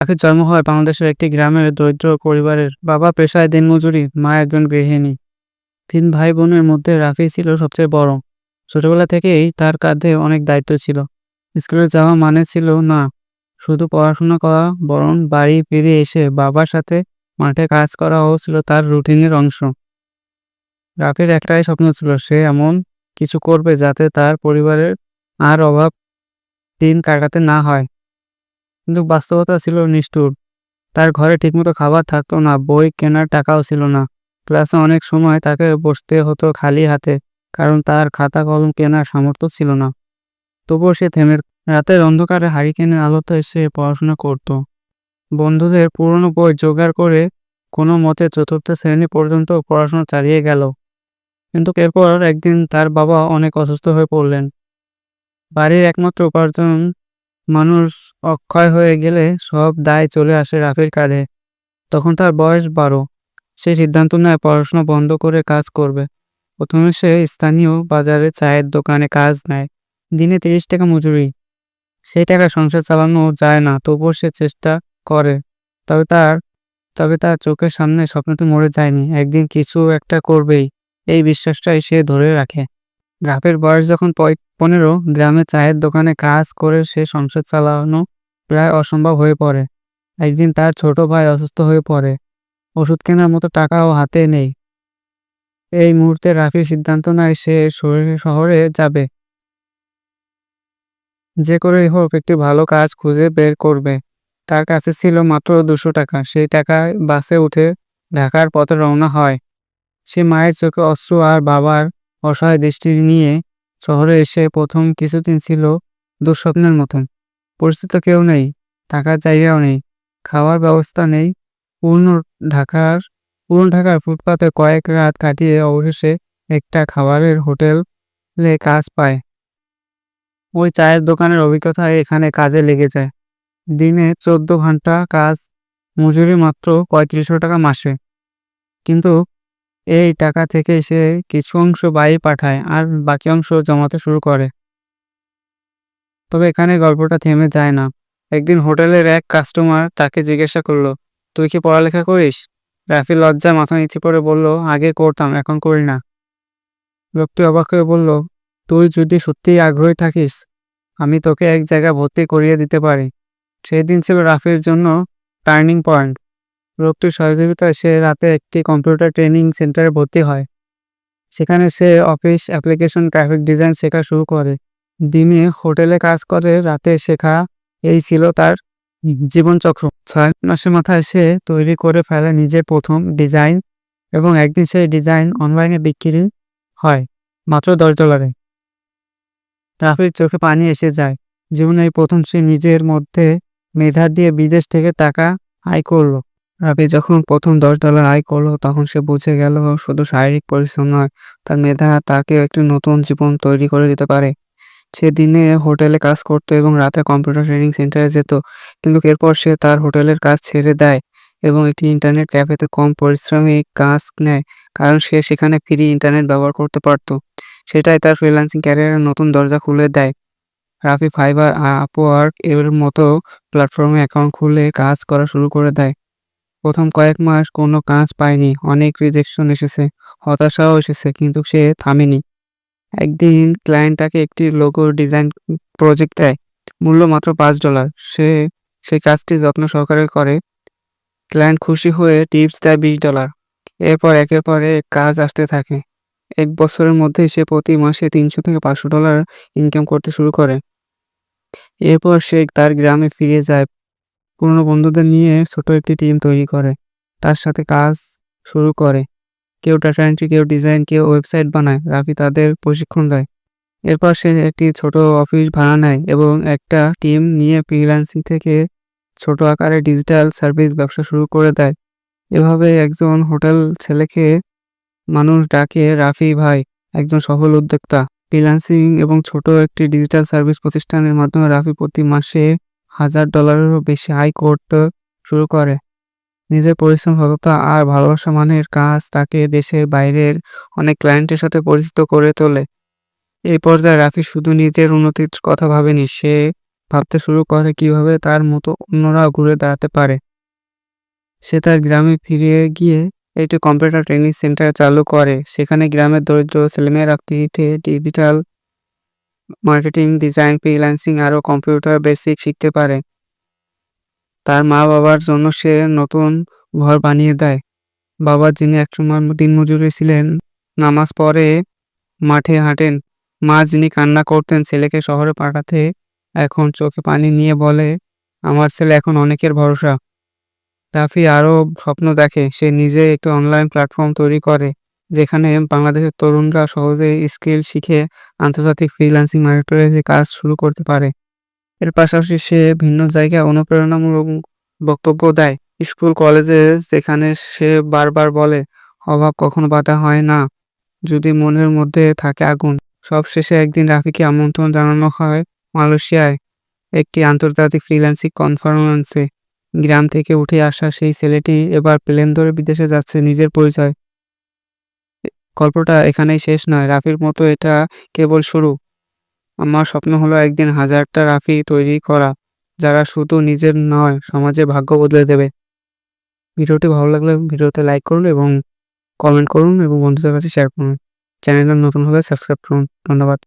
রাফির জন্ম হয় বাংলাদেশের একটি গ্রামের দরিদ্র পরিবারের। বাবা পেশায় দিনমজুরি, মা একজন গৃহিণী। 3 ভাই বোনের মধ্যে রাফি ছিল সবচেয়ে বড়। ছোটবেলা থেকেই তার কাঁধে অনেক দায়িত্ব ছিল। স্কুলে যাওয়া মানে ছিল না শুধু পড়াশোনা করা, বরং বাড়ি ফিরে এসে বাবার সাথে মাঠে কাজ করাও ছিল তার রুটিনের অংশ। রাফির একটাই স্বপ্ন ছিল, সে এমন কিছু করবে যাতে তার পরিবারের আর অভাব দিন কাটাতে না হয়। কিন্তু বাস্তবতা ছিল নিষ্ঠুর। তার ঘরে ঠিকমতো খাবার থাকতো না, বই কেনার টাকাও ছিল না। ক্লাসে অনেক সময় তাকে বসতে হতো খালি হাতে, কারণ তার খাতা কলম কেনার সামর্থ্য ছিল না। তবুও সে থেমে রাতের অন্ধকারে হারিকেনের আলোতে সে পড়াশোনা করত। বন্ধুদের পুরনো বই জোগাড় করে কোনো মতে চতুর্থ শ্রেণী পর্যন্ত পড়াশোনা চালিয়ে গেল। কিন্তু এরপর একদিন তার বাবা অনেক অসুস্থ হয়ে পড়লেন। বাড়ির একমাত্র উপার্জন মানুষ অক্ষয় হয়ে গেলে সব দায় চলে আসে রাফির কাঁধে। তখন তার বয়স 12। সে সিদ্ধান্ত নেয় পড়াশোনা বন্ধ করে কাজ করবে। প্রথমে সে স্থানীয় বাজারে চায়ের দোকানে কাজ নেয়। দিনে 30 টাকা মজুরি। সেই টাকা সংসার চালানো যায় না, তবুও সে চেষ্টা করে। তবে তার তবে তার চোখের সামনে স্বপ্নটি মরে যায়নি। একদিন কিছু একটা করবেই, এই বিশ্বাসটাই সে ধরে রাখে। রাফির বয়স যখন 15, গ্রামে চায়ের দোকানে কাজ করে সে সংসার চালানো প্রায় অসম্ভব হয়ে পড়ে। একদিন তার ছোট ভাই অসুস্থ হয়ে পড়ে। ওষুধ কেনার মতো টাকাও হাতে নেই। এই মুহূর্তে রাফি সিদ্ধান্ত নেয় সে শহরে যাবে। যে করেই হোক একটি ভালো কাজ খুঁজে বের করবে। তার কাছে ছিল মাত্র 200 টাকা। সেই টাকায় বাসে উঠে ঢাকার পথে রওনা হয়। সে মায়ের চোখে অশ্রু আর বাবার অসহায় দৃষ্টি নিয়ে শহরে এসে প্রথম কিছুদিন ছিল দুঃস্বপ্নের মতন। পরিচিত কেউ নেই, থাকার জায়গাও নেই, খাওয়ার ব্যবস্থা নেই। পূর্ণ ঢাকার পুরনো ঢাকার ফুটপাতে কয়েক রাত কাটিয়ে অবশেষে একটা খাবারের হোটেলে কাজ পায়। ওই চায়ের দোকানের অভিজ্ঞতা এখানে কাজে লেগে যায়। দিনে 14 ঘন্টা কাজ, মজুরি মাত্র 3500 টাকা মাসে। কিন্তু এই টাকা থেকে সে কিছু অংশ বাড়ি পাঠায় আর বাকি অংশ জমাতে শুরু করে। তবে এখানে গল্পটা থেমে যায় না। একদিন হোটেলের এক কাস্টমার তাকে জিজ্ঞাসা করলো, তুই কি পড়ালেখা করিস? রাফি লজ্জায় মাথা নিচু করে বলল, আগে করতাম, এখন করি না। লোকটি অবাক হয়ে বলল, তুই যদি সত্যিই আগ্রহী থাকিস, আমি তোকে এক জায়গায় ভর্তি করিয়ে দিতে পারি। সেই দিন ছিল রাফির জন্য টার্নিং পয়েন্ট। লোকটির সহযোগিতায় সে রাতে একটি কম্পিউটার ট্রেনিং সেন্টারে ভর্তি হয়। সেখানে সে অফিস অ্যাপ্লিকেশন, গ্রাফিক ডিজাইন শেখা শুরু করে। দিনে হোটেলে কাজ করে, রাতে শেখা, এই ছিল তার জীবনচক্র। 6 মাসের মাথায় সে তৈরি করে ফেলে নিজের প্রথম ডিজাইন, এবং একদিন সেই ডিজাইন অনলাইনে বিক্রি হয় মাত্র $10। রাফির চোখে পানি এসে যায়। জীবনে এই প্রথম সে নিজের মধ্যে মেধা দিয়ে বিদেশ থেকে টাকা আয় করলো। রাফি যখন প্রথম $10 আয় করলো, তখন সে বুঝে গেল শুধু শারীরিক পরিশ্রম নয়, তার মেধা তাকে একটি নতুন জীবন তৈরি করে দিতে পারে। সে দিনে হোটেলে কাজ করত এবং রাতে কম্পিউটার ট্রেনিং সেন্টারে যেত। কিন্তু এরপর সে তার হোটেলের কাজ ছেড়ে দেয় এবং একটি ইন্টারনেট ক্যাফেতে কম পরিশ্রমিক কাজ নেয়, কারণ সে সেখানে ফ্রি ইন্টারনেট ব্যবহার করতে পারত। সেটাই তার ফ্রিল্যান্সিং ক্যারিয়ারের নতুন দরজা খুলে দেয়। রাফি ফাইবার, আপওয়ার্ক এর মতো প্ল্যাটফর্মে অ্যাকাউন্ট খুলে কাজ করা শুরু করে দেয়। প্রথম কয়েক মাস কোনো কাজ পায়নি, অনেক রিজেকশন এসেছে, হতাশাও এসেছে, কিন্তু সে থামেনি। একদিন ক্লায়েন্ট তাকে একটি লোগো ডিজাইন প্রজেক্ট দেয়, মূল্য মাত্র $5। সে সেই কাজটি যত্ন সহকারে করে। ক্লায়েন্ট খুশি হয়ে টিপস দেয় $20। এরপর একের পর এক কাজ আসতে থাকে। 1 বছরের মধ্যেই সে প্রতি মাসে $300 থেকে $500 ইনকাম করতে শুরু করে। এরপর সে তার গ্রামে ফিরে যায়, পুরনো বন্ধুদের নিয়ে ছোট একটি টিম তৈরি করে, তার সাথে কাজ শুরু করে। কেউ ডাটা এন্ট্রি, কেউ ডিজাইন, কেউ ওয়েবসাইট বানায়। রাফি তাদের প্রশিক্ষণ দেয়। এরপর সে একটি ছোট অফিস ভাড়া নেয় এবং একটা টিম নিয়ে ফ্রিল্যান্সিং থেকে ছোট আকারে ডিজিটাল সার্ভিস ব্যবসা শুরু করে দেয়। এভাবে একজন হোটেল ছেলেকে মানুষ ডাকে রাফি ভাই, একজন সফল উদ্যোক্তা। ফ্রিল্যান্সিং এবং ছোট একটি ডিজিটাল সার্ভিস প্রতিষ্ঠানের মাধ্যমে রাফি প্রতি মাসে $1000-এরও বেশি আয় করতে শুরু করে। নিজের পরিশ্রম, সততা আর ভালোবাসা মানের কাজ তাকে দেশের বাইরের অনেক ক্লায়েন্টের সাথে পরিচিত করে তোলে। এই পর্যায়ে রাফি শুধু নিজের উন্নতির কথা ভাবেনি, সে ভাবতে শুরু করে কিভাবে তার মতো অন্যরাও ঘুরে দাঁড়াতে পারে। সে তার গ্রামে ফিরে গিয়ে একটি কম্পিউটার ট্রেনিং সেন্টার চালু করে। সেখানে গ্রামের দরিদ্র ছেলেমেয়েরা ফ্রিতে ডিজিটাল মার্কেটিং, ডিজাইন, ফ্রিল্যান্সিং আরও কম্পিউটার বেসিক শিখতে পারে। তার মা-বাবার জন্য সে নতুন ঘর বানিয়ে দেয়। বাবা, যিনি একসময় দিনমজুর ছিলেন, নামাজ পড়ে মাঠে হাঁটেন। মা, যিনি কান্না করতেন ছেলেকে শহরে পাঠাতে, এখন চোখে পানি নিয়ে বলে, আমার ছেলে এখন অনেকের ভরসা। রাফি আরও স্বপ্ন দেখে। সে নিজে একটি অনলাইন প্ল্যাটফর্ম তৈরি করে, যেখানে বাংলাদেশের তরুণরা সহজেই স্কিল শিখে আন্তর্জাতিক ফ্রিল্যান্সিং মার্কেটে কাজ শুরু করতে পারে। এর পাশাপাশি সে ভিন্ন জায়গায় অনুপ্রেরণামূলক বক্তব্য দেয়। স্কুল, কলেজে, যেখানে সে বারবার বলে, অভাব কখনো বাধা হয় না যদি মনের মধ্যে থাকে আগুন। সবশেষে একদিন রাফিকে আমন্ত্রণ জানানো হয় মালয়েশিয়ায় একটি আন্তর্জাতিক ফ্রিল্যান্সিং কনফারেন্সে। গ্রাম থেকে উঠে আসা সেই ছেলেটি এবার প্লেন ধরে বিদেশে যাচ্ছে নিজের পরিচয়। গল্পটা এখানেই শেষ নয়। রাফির মতো এটা কেবল শুরু। আমার স্বপ্ন হলো একদিন হাজারটা রাফি তৈরি করা, যারা শুধু নিজের নয়, সমাজে ভাগ্য বদলে দেবে। ভিডিওটি ভালো লাগলে ভিডিওতে লাইক করুন এবং কমেন্ট করুন এবং বন্ধুদের কাছে শেয়ার করুন। চ্যানেলটা নতুন হলে সাবস্ক্রাইব করুন। ধন্যবাদ।